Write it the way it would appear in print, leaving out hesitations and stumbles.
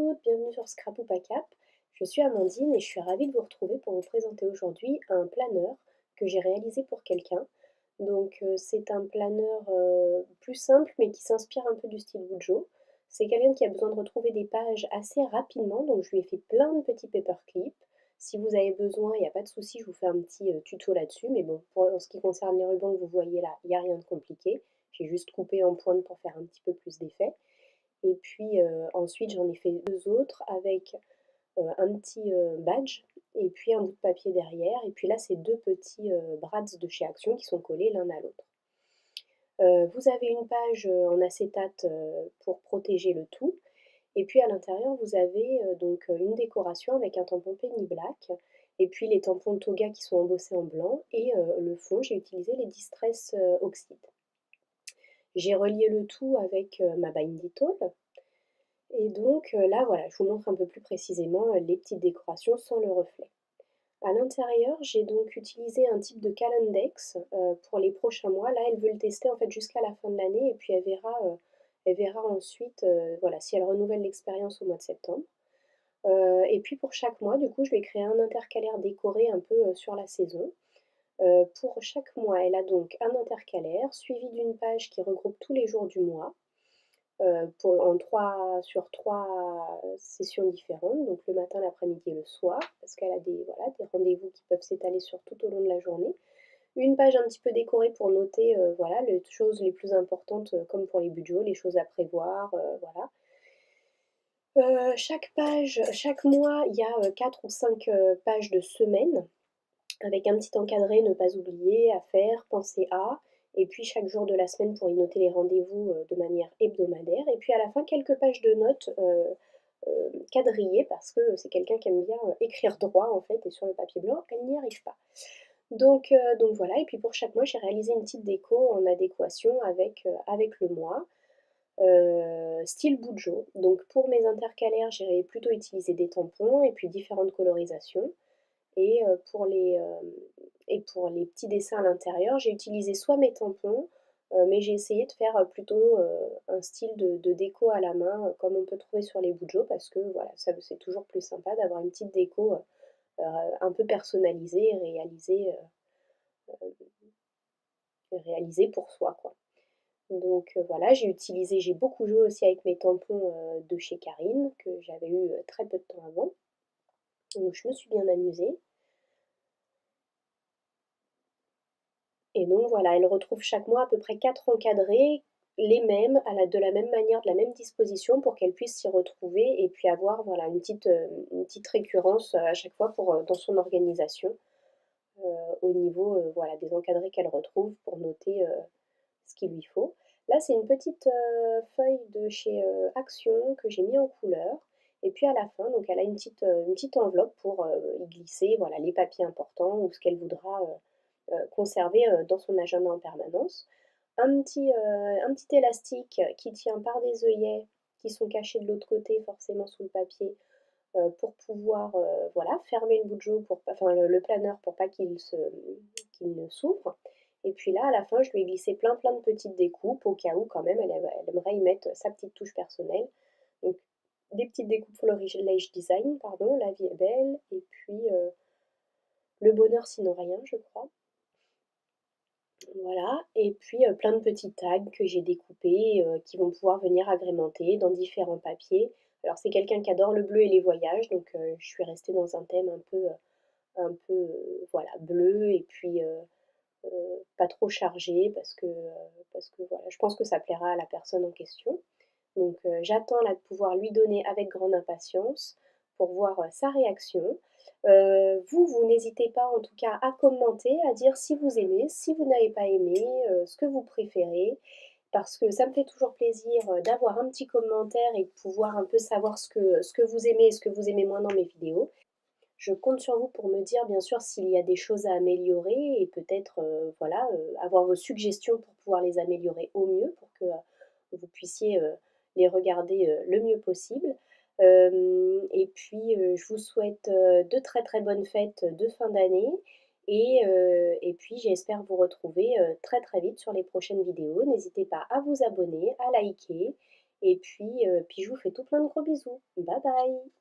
toutes, bienvenue sur Scrapbook à Cap. Je suis Amandine et je suis ravie de vous retrouver pour vous présenter aujourd'hui un planeur que j'ai réalisé pour quelqu'un. C'est un planeur plus simple mais qui s'inspire un peu du style Bujo. C'est quelqu'un qui a besoin de retrouver des pages assez rapidement, donc je lui ai fait plein de petits paperclips. Si vous avez besoin, il n'y a pas de souci, je vous fais un petit tuto là-dessus, mais bon, en ce qui concerne les rubans que vous voyez là, il n'y a rien de compliqué. J'ai juste coupé en pointe pour faire un petit peu plus d'effet. Et puis ensuite, j'en ai fait deux autres avec un petit badge et puis un bout de papier derrière. Et puis là, c'est deux petits brads de chez Action qui sont collés l'un à l'autre. Vous avez une page en acétate pour protéger le tout. Et puis à l'intérieur, vous avez donc une décoration avec un tampon Penny Black. Et puis les tampons Toga qui sont embossés en blanc. Et le fond, j'ai utilisé les Distress Oxide. J'ai relié le tout avec ma Bindy Tall. Et donc là, voilà, je vous montre un peu plus précisément les petites décorations sans le reflet. À l'intérieur, j'ai donc utilisé un type de calendex pour les prochains mois. Là, elle veut le tester en fait jusqu'à la fin de l'année et puis elle verra ensuite voilà, si elle renouvelle l'expérience au mois de septembre. Et puis pour chaque mois, du coup, je vais créer un intercalaire décoré un peu sur la saison. Pour chaque mois, elle a donc un intercalaire suivi d'une page qui regroupe tous les jours du mois sur trois sessions différentes, donc le matin, l'après-midi et le soir, parce qu'elle a voilà, des rendez-vous qui peuvent s'étaler sur tout au long de la journée. Une page un petit peu décorée pour noter voilà, les choses les plus importantes, comme pour les budgets, les choses à prévoir, voilà. Chaque mois, il y a 4 ou 5 pages de semaine, avec un petit encadré, ne pas oublier, à faire, penser à, et puis chaque jour de la semaine pour y noter les rendez-vous de manière hebdomadaire, et puis à la fin quelques pages de notes quadrillées, parce que c'est quelqu'un qui aime bien écrire droit en fait, et sur le papier blanc, elle n'y arrive pas. Donc voilà, et puis pour chaque mois, j'ai réalisé une petite déco en adéquation avec le mois. Style Bujo. Donc pour mes intercalaires, j'ai plutôt utilisé des tampons et puis différentes colorisations. Et pour les petits dessins à l'intérieur, j'ai utilisé soit mes tampons, mais j'ai essayé de faire plutôt un style de déco à la main, comme on peut trouver sur les Bujo, parce que voilà, c'est toujours plus sympa d'avoir une petite déco un peu personnalisée et réalisée pour soi, quoi. Donc voilà, j'ai beaucoup joué aussi avec mes tampons de chez Karine, que j'avais eu très peu de temps avant. Donc je me suis bien amusée. Et donc voilà, elle retrouve chaque mois à peu près 4 encadrés, les mêmes, de la même manière, de la même disposition, pour qu'elle puisse s'y retrouver et puis avoir voilà, une petite récurrence à chaque fois dans son organisation, au niveau voilà, des encadrés qu'elle retrouve pour noter ce qu'il lui faut. Là, c'est une petite feuille de chez Action que j'ai mis en couleur. Et puis à la fin, donc elle a une petite enveloppe pour y glisser voilà, les papiers importants ou ce qu'elle voudra conserver dans son agenda en permanence. Un petit élastique qui tient par des œillets qui sont cachés de l'autre côté, forcément sous le papier, pour pouvoir voilà, fermer le bujo, enfin le planeur pour pas qu'il ne s'ouvre. Et puis là, à la fin, je lui ai glissé plein de petites découpes au cas où quand même elle aimerait y mettre sa petite touche personnelle. Donc des petites découpes Florilège Design, pardon, La vie est belle, et puis Le bonheur sinon rien, je crois. Voilà, et puis plein de petits tags que j'ai découpés, qui vont pouvoir venir agrémenter dans différents papiers. Alors c'est quelqu'un qui adore le bleu et les voyages, donc je suis restée dans un thème voilà, bleu et puis pas trop chargé parce que voilà, je pense que ça plaira à la personne en question. Donc j'attends là de pouvoir lui donner avec grande impatience pour voir sa réaction. Vous n'hésitez pas en tout cas à commenter, à dire si vous aimez, si vous n'avez pas aimé, ce que vous préférez, parce que ça me fait toujours plaisir d'avoir un petit commentaire et de pouvoir un peu savoir ce que vous aimez et ce que vous aimez moins dans mes vidéos. Je compte sur vous pour me dire bien sûr s'il y a des choses à améliorer et peut-être voilà, avoir vos suggestions pour pouvoir les améliorer au mieux, pour que vous puissiez les regarder le mieux possible. Et puis je vous souhaite de très bonnes fêtes de fin d'année et puis j'espère vous retrouver très vite sur les prochaines vidéos. N'hésitez pas à vous abonner, à liker Et puis je vous fais tout plein de gros bisous. Bye bye!